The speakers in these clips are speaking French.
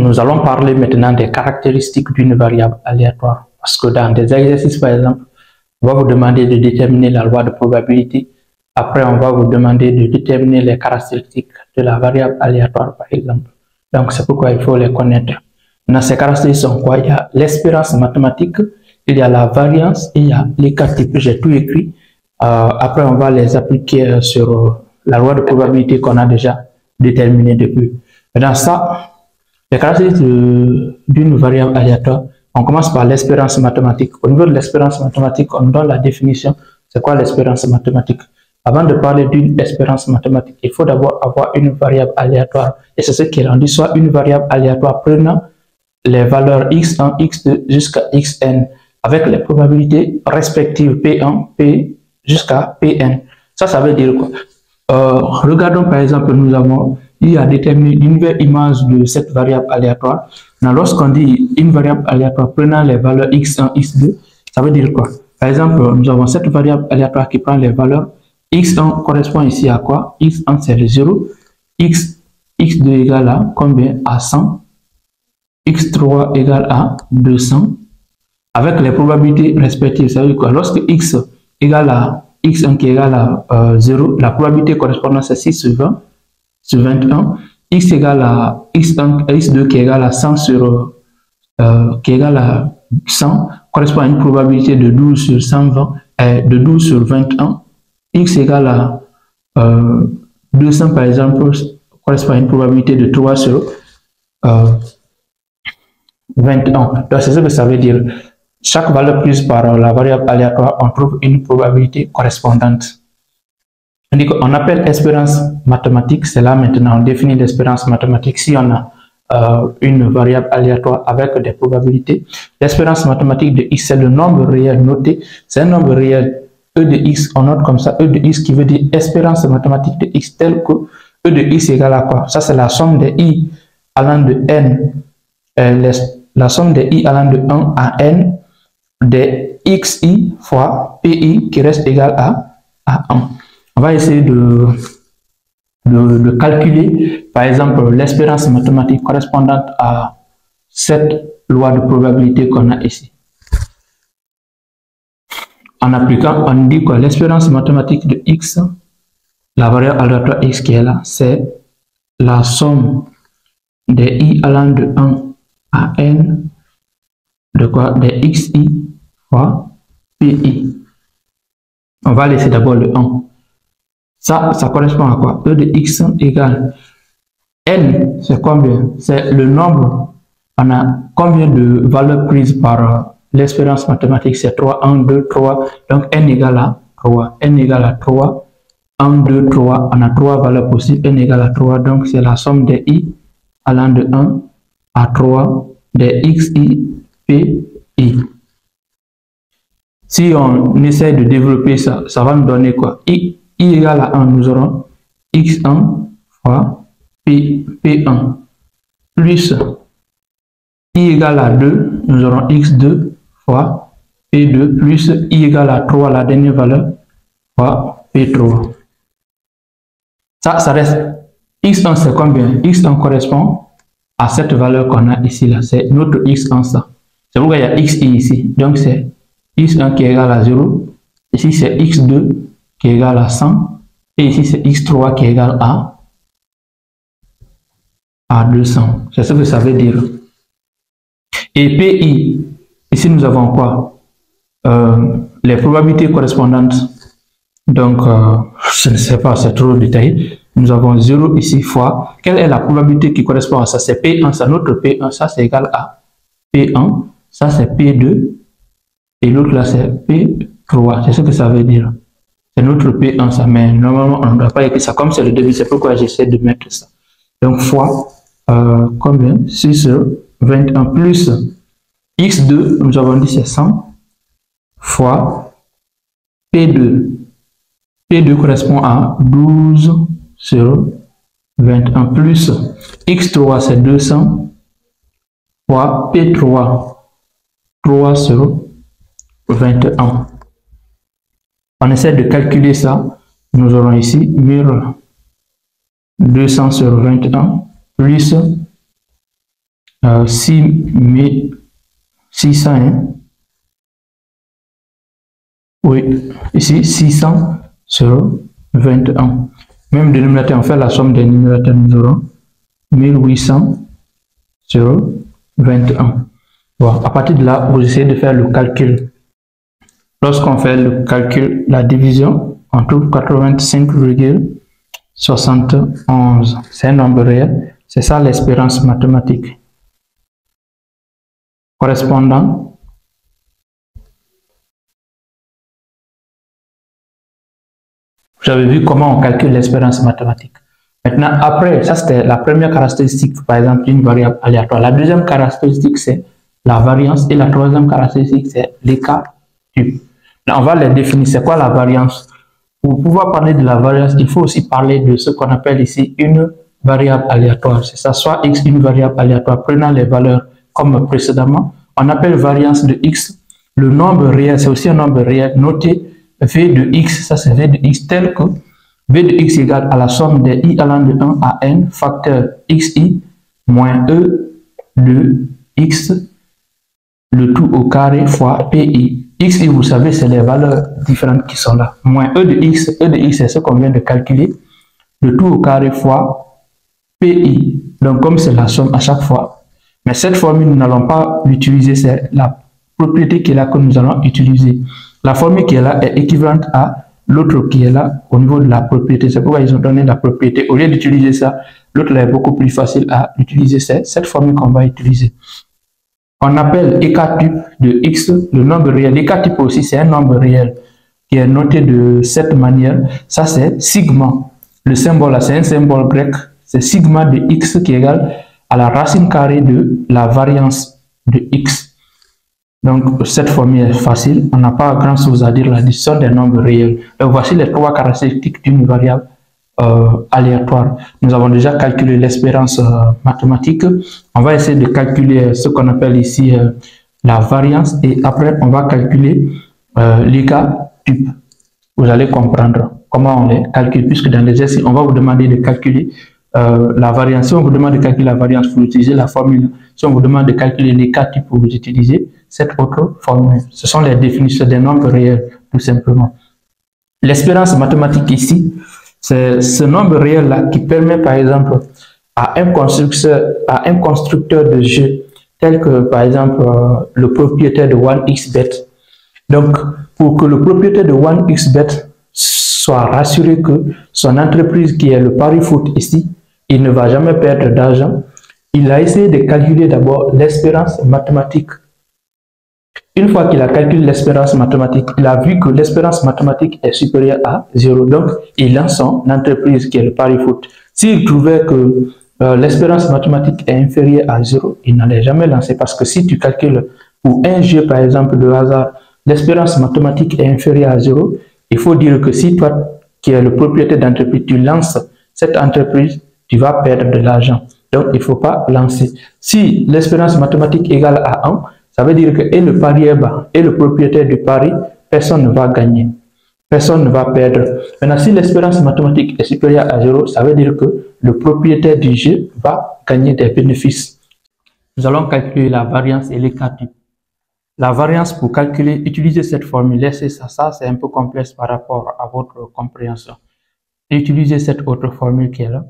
nous allons parler maintenant des caractéristiques d'une variable aléatoire. Parce que dans des exercices, par exemple, on va vous demander de déterminer la loi de probabilité. Après, on va vous demander de déterminer les caractéristiques de la variable aléatoire, par exemple. Donc, c'est pourquoi il faut les connaître. Dans ces caractéristiques sont quoi? Il y a l'espérance mathématique, il y a la variance et il y a les cas types. J'ai tout écrit. Après, on va les appliquer sur la loi de probabilité qu'on a déjà déterminée depuis. Dans ça, les caractéristiques d'une variable aléatoire, on commence par l'espérance mathématique. Au niveau de l'espérance mathématique, on donne la définition. C'est quoi l'espérance mathématique? Avant de parler d'une espérance mathématique, il faut d'abord avoir une variable aléatoire. Et c'est ce qui est rendu soit une variable aléatoire prenant les valeurs x1, x2 jusqu'à xn avec les probabilités respectives p1, p jusqu'à pn. Ça veut dire quoi? Regardons par exemple, nous avons eu à déterminer une nouvelle image de cette variable aléatoire. Lorsqu'on dit une variable aléatoire prenant les valeurs x1, x2, ça veut dire quoi? Par exemple, nous avons cette variable aléatoire qui prend les valeurs x1 correspond ici à quoi? X1 c'est le 0, x2 égale à combien? À 100, x3 égale à 200, avec les probabilités respectives. Ça veut dire quoi? Lorsque x égale à x1 qui égale à 0, la probabilité correspondante c'est 6 sur 20 sur 21, x égale à x1, x2 qui égale à 100 sur qui égale à 100 correspond à une probabilité de 12 sur 120 et de 12 sur 21. X égale à 200 par exemple correspond à une probabilité de 3 sur 21. Donc c'est ce que ça veut dire. Chaque valeur prise par la variable aléatoire, on trouve une probabilité correspondante. On appelle espérance mathématique, c'est là maintenant on définit l'espérance mathématique si on a une variable aléatoire avec des probabilités. L'espérance mathématique de x, c'est le nombre réel noté, c'est un nombre réel E de x, on note comme ça E de x qui veut dire espérance mathématique de x tel que E de x égale à quoi? Ça c'est la somme des i allant de n, la somme des i allant de 1 à n des xi fois pi qui reste égal à 1. On va essayer de calculer par exemple l'espérance mathématique correspondante à cette loi de probabilité qu'on a ici. En appliquant, on dit quoi? L'espérance mathématique de x, la variable aléatoire x qui est là, c'est la somme des i allant de 1 à n de quoi? Des xi fois pi. On va laisser d'abord le 1. Ça correspond à quoi? E de x égale n, c'est combien? C'est le nombre. On a combien de valeurs prises par l'espérance mathématique? C'est 3, 1, 2, 3. Donc n égale à 3. N égale à 3. 1, 2, 3. On a 3 valeurs possibles. N égale à 3. Donc c'est la somme des i allant de 1 à 3 des xi, p, i. Si on essaie de développer ça, ça va nous donner quoi? I égale à 1, nous aurons x1 fois p1 plus i égale à 2, nous aurons x2 fois p2 plus i égale à 3, la dernière valeur, fois p3. Ça reste x1 c'est combien? X1 correspond à cette valeur qu'on a ici là, c'est notre x1 ça. C'est pourquoi il y a xi ici, donc c'est x1 qui est égal à 0, ici c'est x2 qui est égal à 100, et ici c'est x3 qui est égal à 200. C'est ce que ça veut dire. Et pi, ici nous avons quoi? Les probabilités correspondantes. Donc, je ne sais pas, c'est trop détaillé. Nous avons 0 ici fois. Quelle est la probabilité qui correspond à ça? C'est P1, ça, notre P1, ça c'est égal à P1, ça c'est P2, et l'autre là c'est P3. C'est ce que ça veut dire. C'est notre P1, ça, mais normalement on ne doit pas écrire ça comme c'est le début, c'est pourquoi j'essaie de mettre ça. Donc, fois combien? 6 sur 21 plus x2, nous avons dit c'est 100, fois P2. P2 correspond à 12 sur 21 plus x3 c'est 200 fois P3 3 sur 21. On essaie de calculer ça. Nous aurons ici 1200 sur 21 plus 600, hein? Oui, ici 600 sur 21. Même dénominateur, on fait la somme des numérateurs, nous aurons 1800 sur 21. Bon, à partir de là, vous essayez de faire le calcul. Lorsqu'on fait le calcul, la division, on trouve 85,71. C'est un nombre réel. C'est ça l'espérance mathématique. Correspondant vous avez vu comment on calcule l'espérance mathématique. Maintenant, après, ça c'était la première caractéristique, par exemple, d'une variable aléatoire. La deuxième caractéristique, c'est la variance. Et la troisième caractéristique, c'est l'écart type. Là, on va les définir. C'est quoi la variance? Pour pouvoir parler de la variance, il faut aussi parler de ce qu'on appelle ici une variable aléatoire. C'est ça, soit x, une variable aléatoire. Prenant les valeurs comme précédemment, on appelle variance de x. Le nombre réel, c'est aussi un nombre réel noté v de x, ça c'est v de x, tel que v de x égale à la somme des i allant de 1 à n, facteur xi moins e de x, le tout au carré fois pi. Xi, vous savez, c'est les valeurs différentes qui sont là. Moins e de x c'est ce qu'on vient de calculer, le tout au carré fois pi. Donc comme c'est la somme à chaque fois, mais cette formule, nous n'allons pas l'utiliser, c'est la propriété qui est là que nous allons utiliser. La formule qui est là est équivalente à l'autre qui est là au niveau de la propriété. C'est pourquoi ils ont donné la propriété. Au lieu d'utiliser ça, l'autre est beaucoup plus facile à utiliser. C'est cette formule qu'on va utiliser. On appelle écart type de x le nombre réel. L'écart type aussi, c'est un nombre réel qui est noté de cette manière. Ça, c'est sigma. Le symbole là, c'est un symbole grec. C'est sigma de x qui est égal à la racine carrée de la variance de x. Donc, cette formule est facile. On n'a pas grand chose à dire. La décision des nombres réels. Donc, voici les trois caractéristiques d'une variable aléatoire. Nous avons déjà calculé l'espérance mathématique. On va essayer de calculer ce qu'on appelle ici la variance. Et après, on va calculer l'écart type. Vous allez comprendre comment on les calcule. Puisque dans l'exercice, on va vous demander de calculer la variance. Si on vous demande de calculer la variance, vous utilisez la formule. Si on vous demande de calculer l'écart type, vous utilisez cette autre formule. Ce sont les définitions des nombres réels, tout simplement. L'espérance mathématique ici, c'est ce nombre réel-là qui permet, par exemple, à un constructeur de jeu, tel que, par exemple, le propriétaire de 1xBet. Donc, pour que le propriétaire de 1xBet soit rassuré que son entreprise, qui est le pari foot ici, il ne va jamais perdre d'argent, il a essayé de calculer d'abord l'espérance mathématique. Une fois qu'il a calculé l'espérance mathématique, il a vu que l'espérance mathématique est supérieure à 0. Donc, il lance son entreprise qui est le pari foot. S'il trouvait que l'espérance mathématique est inférieure à 0, il n'allait jamais lancer. Parce que si tu calcules pour un jeu, par exemple, de hasard, l'espérance mathématique est inférieure à 0, il faut dire que si toi, qui es le propriétaire d'entreprise, tu lances cette entreprise, tu vas perdre de l'argent. Donc, il ne faut pas lancer. Si l'espérance mathématique est égale à 1, ça veut dire que et le pari est bas et le propriétaire du pari, personne ne va gagner. Personne ne va perdre. Maintenant, si l'espérance mathématique est supérieure à 0, ça veut dire que le propriétaire du jeu va gagner des bénéfices. Nous allons calculer la variance et l'écart type. La variance, pour calculer, utilisez cette formule. Laissez ça. Ça, c'est un peu complexe par rapport à votre compréhension. Utilisez cette autre formule qui est là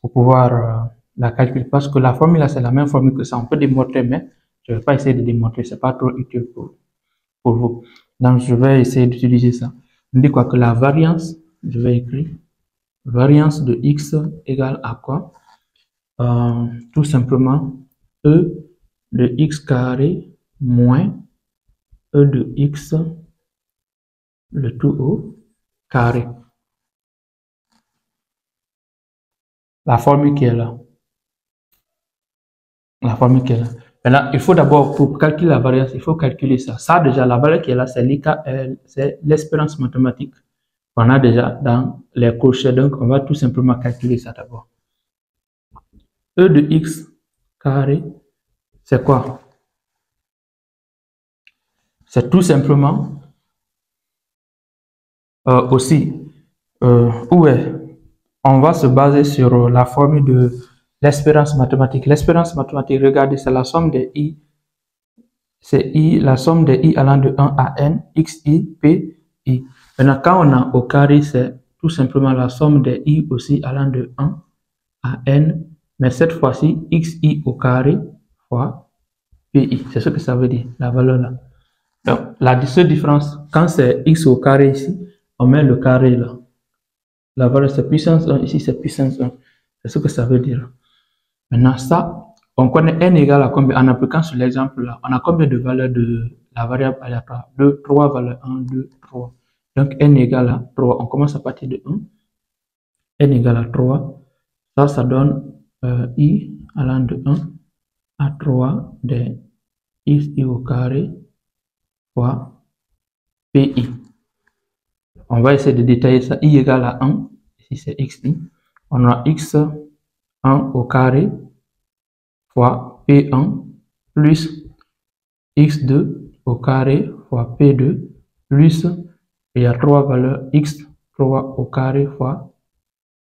pour pouvoir la calculer. Parce que la formule, là, c'est la même formule que ça. On peut démontrer, mais je ne vais pas essayer de démontrer, ce n'est pas trop utile pour vous. Donc, je vais essayer d'utiliser ça. On dit quoi? Que la variance, je vais écrire, variance de x égale à quoi? Tout simplement, e de x carré moins e de x, le tout au carré. La formule qui est là. La formule qui est là. Maintenant, il faut d'abord, pour calculer la variance, il faut calculer ça. Ça, déjà, la valeur qui est là, c'est l'espérance mathématique qu'on a déjà dans les crochets. Donc, on va tout simplement calculer ça d'abord. E de x carré, c'est quoi? C'est tout simplement aussi, où est? On va se baser sur la formule de l'espérance mathématique. L'espérance mathématique, regardez, c'est la somme des i. C'est i, la somme des i allant de 1 à n, x, i, p, i. Maintenant, quand on a au carré, c'est tout simplement la somme des i aussi allant de 1 à n, mais cette fois-ci, xi au carré fois pi. C'est ce que ça veut dire, la valeur là. Donc, la seule différence, quand c'est x au carré ici, on met le carré là. La valeur c'est puissance 1, ici c'est puissance 1. C'est ce que ça veut dire. Maintenant, ça, on connaît n égale à combien? En appliquant sur l'exemple là, on a combien de valeurs de la variable aléatoire? 2, 3 valeurs, 1, 2, 3. Donc, n égale à 3. On commence à partir de 1. N égale à 3. Ça donne i allant de 1 à 3 de xi au carré fois pi. On va essayer de détailler ça. I égale à 1. Ici, c'est xi. On a x1 au carré fois p1 plus x2 au carré fois p2 plus, il y a 3 valeurs, x3 au carré fois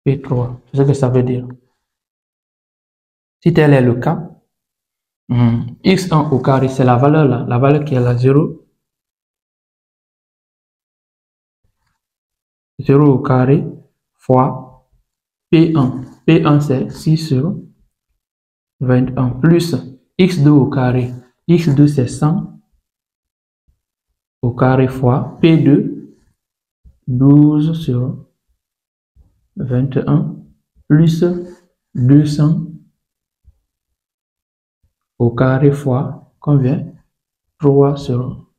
p3. C'est ce que ça veut dire. Si tel est le cas, x1 au carré, c'est la valeur là, la valeur qui est là, 0. 0 au carré fois P1. P1 c'est 6 sur 21 plus x2 au carré. x2 c'est 100 au carré fois P2, 12 sur 21 plus 200 au carré fois combien? 3 sur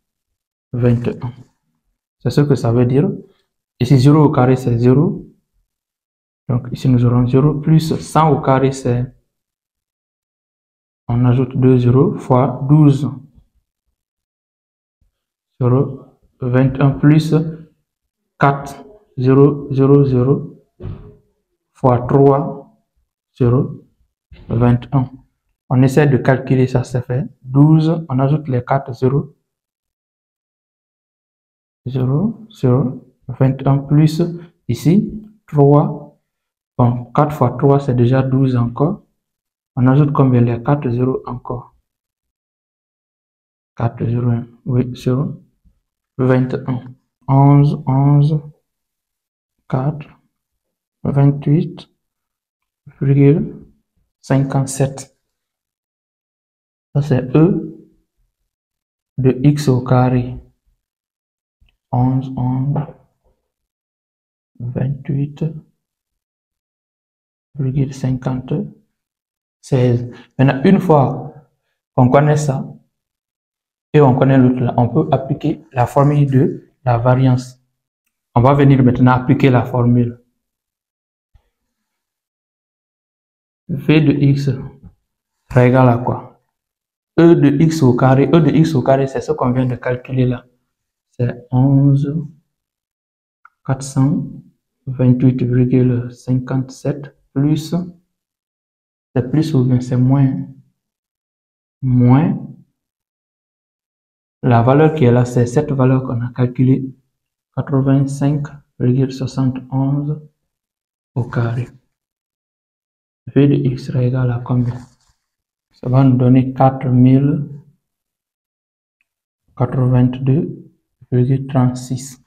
21. C'est ce que ça veut dire. Ici 0 au carré c'est 0. Donc ici nous aurons 0 plus 100 au carré c'est, on ajoute 2 0 fois 12 sur 21 plus 4 0 0 0 fois 3 sur 21. On essaie de calculer ça, ça fait 12, on ajoute les 4 0 0 sur 21 plus ici 3. Bon, 4 fois 3 c'est déjà 12 encore. On ajoute combien? Les 4 0 encore. 4 0, oui, sur 21. 11, 11, 4, 28,57. Ça c'est E de x au carré. 11, 11, 28,56. Maintenant, une fois qu'on connaît ça, et on connaît l'autre là, on peut appliquer la formule de la variance. On va venir maintenant appliquer la formule. V de x sera égal à quoi? E de x au carré. E de x au carré, c'est ce qu'on vient de calculer là. C'est 11 428,57 plus, c'est plus ou bien c'est moins, la valeur qui est là, c'est cette valeur qu'on a calculée, 85,71 au carré. V de x sera égal à combien? Ça va nous donner 4082,36.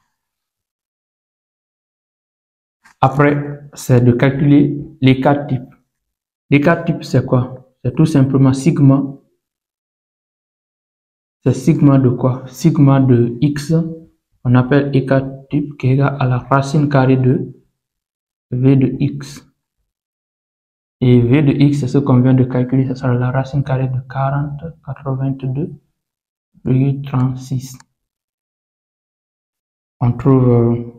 Après, c'est de calculer les 4 types. Les 4 types, c'est quoi? C'est tout simplement sigma. C'est sigma de quoi? Sigma de x, on appelle E4 type qui est égal à la racine carrée de V de x. Et V de x, c'est ce qu'on vient de calculer, ce sera la racine carrée de 40,82,36. On trouve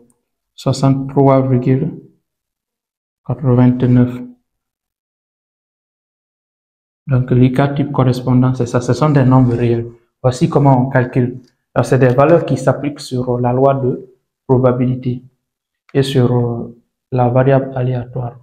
63,89. Donc les 4 types correspondants, c'est ça, ce sont des nombres réels. Voici comment on calcule. C'est des valeurs qui s'appliquent sur la loi de probabilité et sur la variable aléatoire.